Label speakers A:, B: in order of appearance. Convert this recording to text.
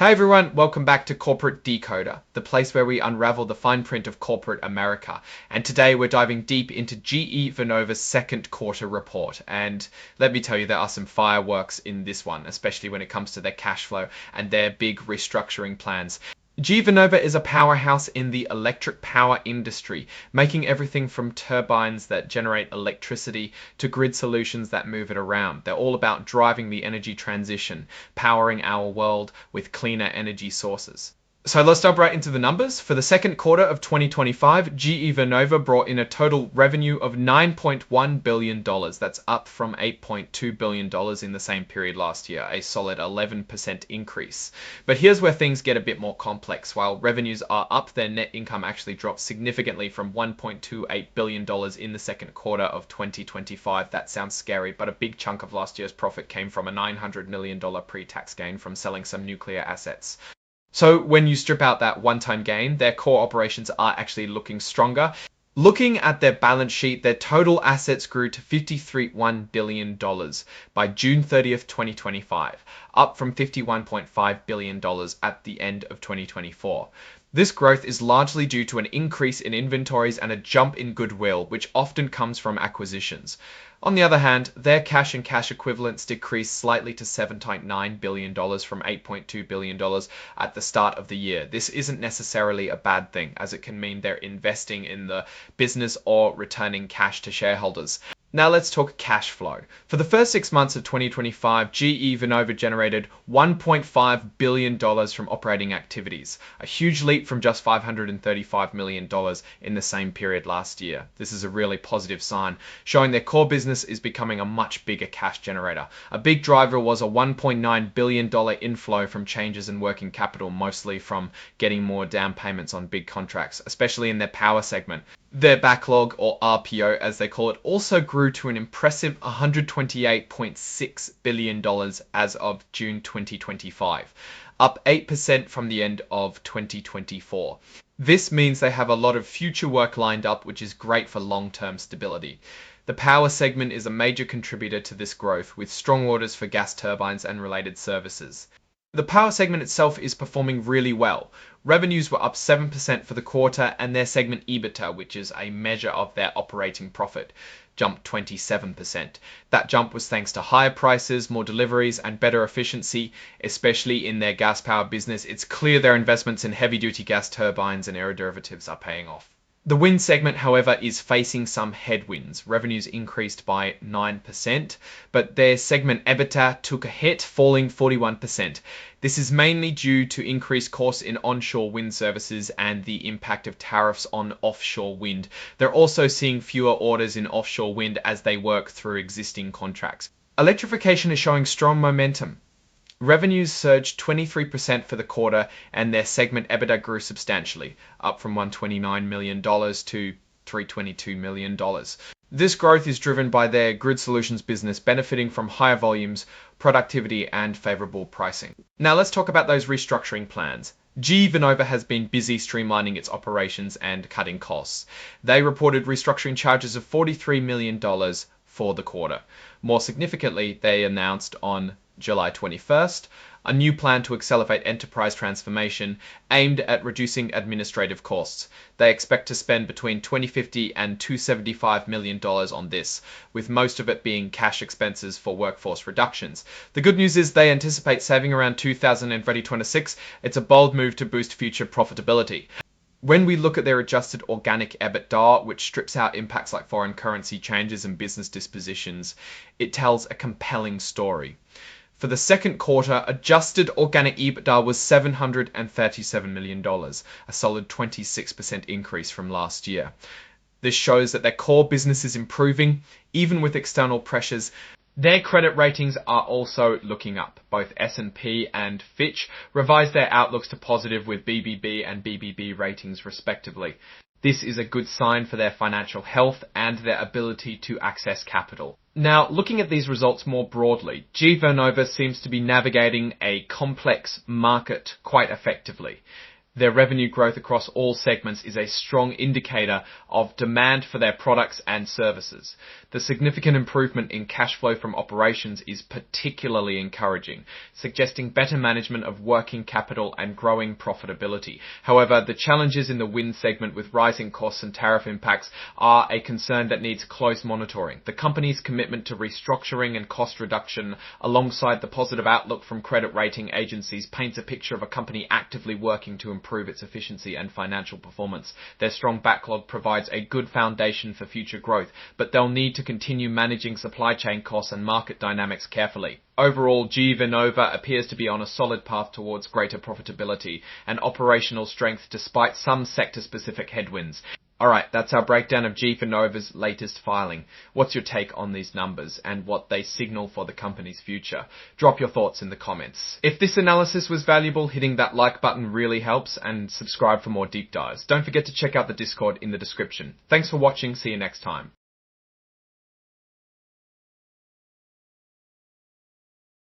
A: Hi everyone, welcome back to Corporate Decoder, the place where we unravel the fine print of corporate America. And today we're diving deep into GE Vernova's second quarter report. And let me tell you, there are some fireworks in this one, especially when it comes to their cash flow and their big restructuring plans. GE Vernova is a powerhouse in the electric power industry, making everything from turbines that generate electricity to grid solutions that move it around. They're all about driving the energy transition, powering our world with cleaner energy sources. So let's jump right into the numbers. For the second quarter of 2025, GE Vernova brought in a total revenue of $9.1 billion. That's up from $8.2 billion in the same period last year, a solid 11% increase. But here's where things get a bit more complex. While revenues are up, their net income actually dropped significantly from $1.28 billion in the second quarter of 2025. That sounds scary, but a big chunk of last year's profit came from a $900 million pre-tax gain from selling some nuclear assets. So when you strip out that one-time gain, their core operations are actually looking stronger. Looking at their balance sheet, their total assets grew to $53.1 billion by June 30th, 2025, up from $51.5 billion at the end of 2024. This growth is largely due to an increase in inventories and a jump in goodwill, which often comes from acquisitions. On the other hand, their cash and cash equivalents decreased slightly to $7.9 billion from $8.2 billion at the start of the year. This isn't necessarily a bad thing, as it can mean they're investing in the business or returning cash to shareholders. Now let's talk cash flow. For the first 6 months of 2025, GE Vernova generated $1.5 billion from operating activities, a huge leap from just $535 million in the same period last year. This is a really positive sign, showing their core business is becoming a much bigger cash generator. A big driver was a $1.9 billion inflow from changes in working capital, mostly from getting more down payments on big contracts, especially in their power segment. Their backlog, or RPO as they call it, also grew to an impressive $128.6 billion as of June 2025, up 8% from the end of 2024. This means they have a lot of future work lined up, which is great for long-term stability. The power segment is a major contributor to this growth, with strong orders for gas turbines and related services. The power segment itself is performing really well. Revenues were up 7% for the quarter, and their segment EBITDA, which is a measure of their operating profit, jumped 27%. That jump was thanks to higher prices, more deliveries, and better efficiency, especially in their gas power business. It's clear their investments in heavy-duty gas turbines and aeroderivatives are paying off. The wind segment, however, is facing some headwinds. Revenues increased by 9%, but their segment EBITDA took a hit, falling 41%. This is mainly due to increased costs in onshore wind services and the impact of tariffs on offshore wind. They're also seeing fewer orders in offshore wind as they work through existing contracts. Electrification is showing strong momentum. Revenues surged 23% for the quarter, and their segment EBITDA grew substantially, up from $129 million to $322 million. This growth is driven by their grid solutions business benefiting from higher volumes, productivity, and favorable pricing. Now let's talk about those restructuring plans. GE Vernova has been busy streamlining its operations and cutting costs. They reported restructuring charges of $43 million for the quarter. More significantly, they announced on July 21st, a new plan to accelerate enterprise transformation aimed at reducing administrative costs. They expect to spend between $250 and $275 million on this, with most of it being cash expenses for workforce reductions. The good news is they anticipate saving around $2,000 in 2026. It's a bold move to boost future profitability. When we look at their adjusted organic EBITDA, which strips out impacts like foreign currency changes and business dispositions, it tells a compelling story. For the second quarter, adjusted organic EBITDA was $737 million, a solid 26% increase from last year. This shows that their core business is improving, even with external pressures. Their credit ratings are also looking up. Both S&P and Fitch revised their outlooks to positive with BBB and BBB ratings respectively. This is a good sign for their financial health and their ability to access capital. Now, looking at these results more broadly, GE Vernova seems to be navigating a complex market quite effectively. Their revenue growth across all segments is a strong indicator of demand for their products and services. The significant improvement in cash flow from operations is particularly encouraging, suggesting better management of working capital and growing profitability. However, the challenges in the wind segment with rising costs and tariff impacts are a concern that needs close monitoring. The company's commitment to restructuring and cost reduction, alongside the positive outlook from credit rating agencies, paints a picture of a company actively working to improve its efficiency and financial performance. Their strong backlog provides a good foundation for future growth, but they'll need to continue managing supply chain costs and market dynamics carefully. Overall, GE Vernova appears to be on a solid path towards greater profitability and operational strength despite some sector-specific headwinds. Alright, that's our breakdown of GE Vernova's latest filing. What's your take on these numbers and what they signal for the company's future? Drop your thoughts in the comments. If this analysis was valuable, hitting that like button really helps, and subscribe for more deep dives. Don't forget to check out the Discord in the description. Thanks for watching, see you next time.